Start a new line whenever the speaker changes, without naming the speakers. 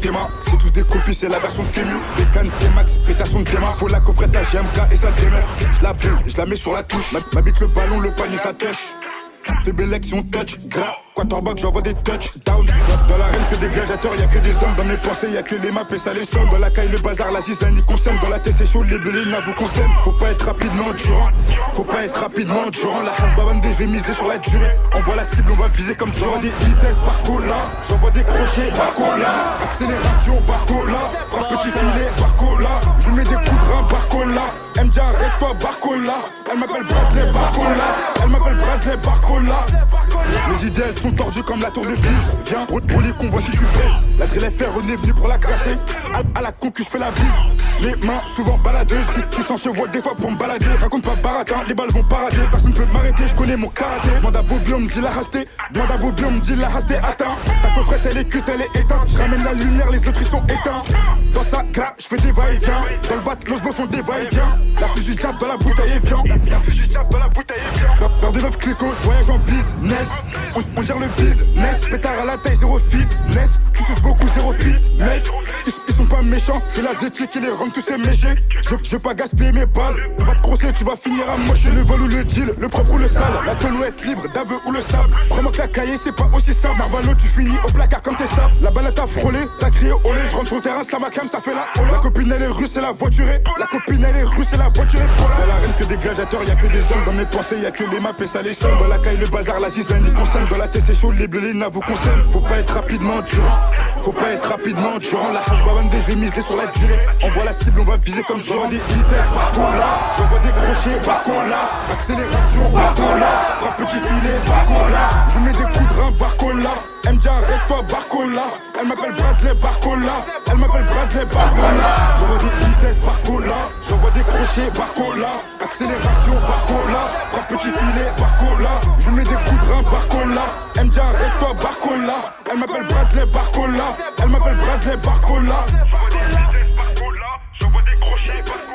Théma. C'est tous des copies, c'est la version Tému. Bécane, T-Max, pétation de Théma. Faut la coffrette à GMK et ça démerde. Je la bulle, je la mets sur la touche. M'habite le ballon, le panier, ça tèche. Fais Bélection touch, gras, quarterback, j'envoie des touchdowns. Dans l'arène que des gladiateurs, y'a que des hommes. Dans mes pensées, y'a que les maps et ça les somme. Dans la caille, le bazar, la zizanie ils consomment. Dans la tête, c'est chaud, les bleus, les navos consomment. Faut pas être rapidement endurant. Faut pas être rapidement endurant. La Hasbabandé, je vais miser sur la durée. On voit la cible, on va viser comme J'envoie des vitesses par cola. J'envoie des crochets par cola. Accélération par cola. Frappe petit filet par cola. Je lui mets des coups de rein par cola. Elle me dit arrête-toi Barcola. Elle m'appelle Bradley Barcola. Elle m'appelle Bradley Barcola. Les idées elles sont tordues comme la tour de Pise. Viens, rouler qu'on voit si tu pèses. La drill FR on est venu pour la casser. À la concu je fais la bise. Les mains souvent baladeuses. Tu sens chevaux des fois pour me balader. Raconte pas baratin, les balles vont parader. Personne peut m'arrêter, je connais mon karaté. Manda Bobby on me dit la hasté. Manda Bobby on me dit la hasté atteint. Ta coffrette elle est cuite, elle est éteinte. Je ramène la lumière, les autres ils sont éteints. Dans sa gras, je fais des va-et-vient. Dans le bat, l'os font des va-et-vient. La plus du diable dans la bouteille est viande. La plus du diable dans la bouteille est viande. Faire des meufs cléco, je voyage en business. On gère le business. Pétard à la taille, zéro fitness. Tu suces beaucoup, zéro fit. Mec, ils sont pas méchants. C'est la zétique qui les rend tous ces méchés. Je veux pas gaspiller mes balles. On va te crosser, tu vas finir à mocher. Le vol ou le deal, le propre ou le sale. La toluette libre, d'aveu ou le sable. Crois-moi que la cahier, c'est pas aussi simple. Narvalo, tu finis au placard comme tes sables. La balle t'a frôlé, t'as crié olé. Je rentre sur le terrain, ça m'accame, ça fait la hola. La copine elle est russe, c'est la voiturée. La copine elle est russe, c'est la voiturée. Dans l'arène que des gladiateurs, y'a que des hommes. Dans mes pensées, y'a que les maps et ça les somme. Dans la caille, le bazar, la zizanie ils consomment. Dans la tête, c'est chaud, les bleus, les navos consomment. Faut pas être rapidement durant. Faut pas être rapidement durant. La Hasbabandé, je vais miser sur la durée. On voit la cible, on va viser comme J'envoie des vitesses par cola. J'envoie des crochets par cola. Accélération par cola. Frappe petit filet par cola. Je mets des coups de rein par cola. Elle me dit arrête-toi Barcola. Elle m'appelle Bradley Barcola. Elle m'appelle Bradley Barcola. J'envoie des vitesses par cola. J'envoie des crochets par cola. Accélération par cola. Frappe petit filet par cola. Je mets des coups de rein par cola. Elle me dit arrête-toi Barcola. Elle m'appelle Bradley Barcola. Elle m'appelle Bradley Barcola. J'envoie des vitesses par cola. J'envoie des crochets par cola.